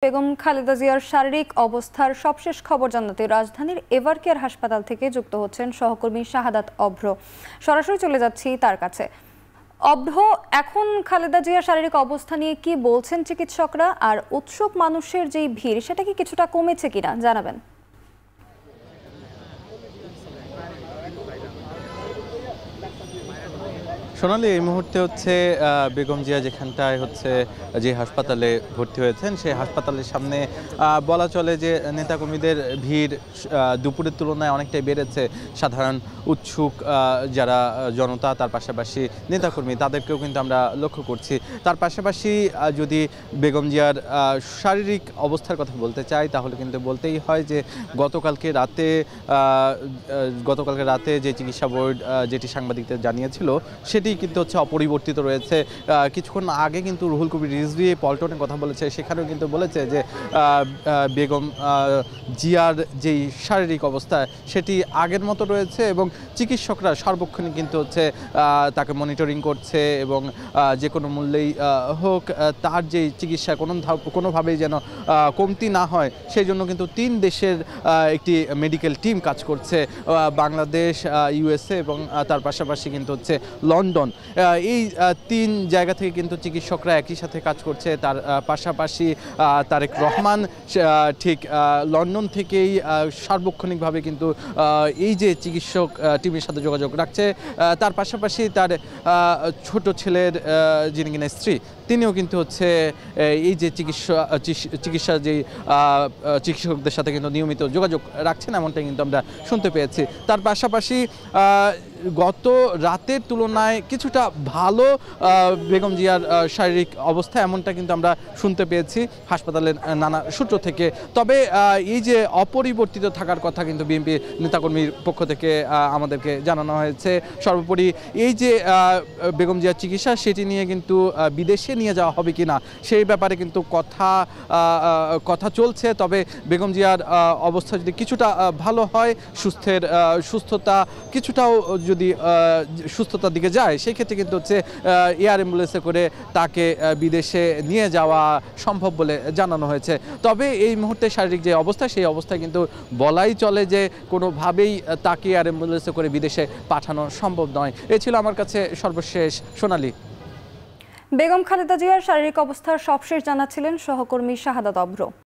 বেগম খালেদা জিয়ার শারীরিক অবস্থার সবশেষ খবর জানাতে রাজধানীর এভারকেয়ার হাসপাতাল থেকে যুক্ত হচ্ছেন সহকর্মী শাহাদাত অভ্র। সরাসরি চলে যাচ্ছি তার কাছে। অভ্র, এখন খালেদা জিয়ার শারীরিক অবস্থা নিয়ে কি বলছেন চিকিৎসকরা, আর উৎসুক মানুষের যেই ভিড় সেটা কি কিছুটা কমেছে কিনা জানাবেন? সোনালী, এই মুহূর্তে বেগম জিয়া যেখানটায় যে হাসপাতালে ভর্তি হয়েছেন সেই হাসপাতালের সামনে বলা চলে যে নেতাকর্মীদের ভিড় দুপুরের তুলনায় অনেকটাই বেড়েছে। সাধারণ উৎসুক যারা জনতা, তার পাশাপাশি নেতাকর্মী, তাদেরকেও কিন্তু আমরা লক্ষ্য করছি। তার পাশাপাশি যদি বেগম জিয়ার শারীরিক অবস্থার কথা বলতে চাই তাহলে কিন্তু বলতেই হয় যে গতকালকে রাতে যে চিকিৎসা বোর্ড যেটি সাংবাদিকদের জানিয়েছিল সেটি কিন্তু অপরিবর্তিত রয়েছে। কিছুক্ষণ আগে কিন্তু রুহুল কবির রিজভী পল্টনে কথা বলেছে, সেখানেও কিন্তু বলেছে যে বেগম জিয়ার যেই শারীরিক অবস্থা সেটি আগের মতো রয়েছে এবং চিকিৎসকরা সার্বক্ষণিক কিন্তু তাকে মনিটরিং করছে এবং যে কোনো মূল্যেই হোক তার যেই চিকিৎসা কোনোভাবেই যেন কমতি না হয় সেই জন্য কিন্তু 3 দেশের একটি মেডিকেল টিম কাজ করছে, বাংলাদেশ, ইউএসএ এবং তার পাশাপাশি কিন্তু লন্ডন। এই 3 জায়গা থেকে কিন্তু চিকিৎসকরা একই সাথে কাজ করছে। তার পাশাপাশি তারেক রহমান ঠিক লন্ডন থেকেই সার্বক্ষণিকভাবে কিন্তু এই যে চিকিৎসক টিমের সাথে যোগাযোগ রাখছে। তার পাশাপাশি তার ছোট ছেলের যিনি কিনা স্ত্রী, তিনিও কিন্তু এই যে চিকিৎসা যে চিকিৎসকদের সাথে কিন্তু নিয়মিত যোগাযোগ রাখছেন, এমনটাই কিন্তু আমরা শুনতে পেয়েছি। তার পাশাপাশি গত রাতের তুলনায় কিছুটা ভালো বেগম জিয়ার শারীরিক অবস্থা, এমনটা কিন্তু আমরা শুনতে পেয়েছি হাসপাতালের নানা সূত্র থেকে। তবে এই যে অপরিবর্তিত থাকার কথা কিন্তু বিএনপি নেতাকর্মীর পক্ষ থেকে আমাদেরকে জানানো হয়েছে। সর্বোপরি এই যে বেগম জিয়ার চিকিৎসা সেটি নিয়ে কিন্তু বিদেশে নিয়ে যাওয়া হবে কিনা সেই ব্যাপারে কিন্তু কথা চলছে। তবে বেগম জিয়ার অবস্থা যদি কিছুটা ভালো হয়, সুস্থতা কিছুটাও যদি সুস্থতার দিকে যায়, সেই ক্ষেত্রে কিন্তু এয়ার অ্যাম্বুলেন্সে করে তাকে বিদেশে নিয়ে যাওয়া সম্ভব বলে জানানো হয়েছে। তবে এই মুহূর্তে শারীরিক যে অবস্থা সেই অবস্থায় কিন্তু বলাই চলে যে কোনোভাবেই তাকে এয়ার অ্যাম্বুলেন্সে করে বিদেশে পাঠানো সম্ভব নয়। এ ছিল আমার কাছে সর্বশেষ। সোনালী। বেগম খালেদা জিয়ার শারীরিক অবস্থার সবশেষ জানাচ্ছিলেন সহকর্মী শাহাদাত অভ্র।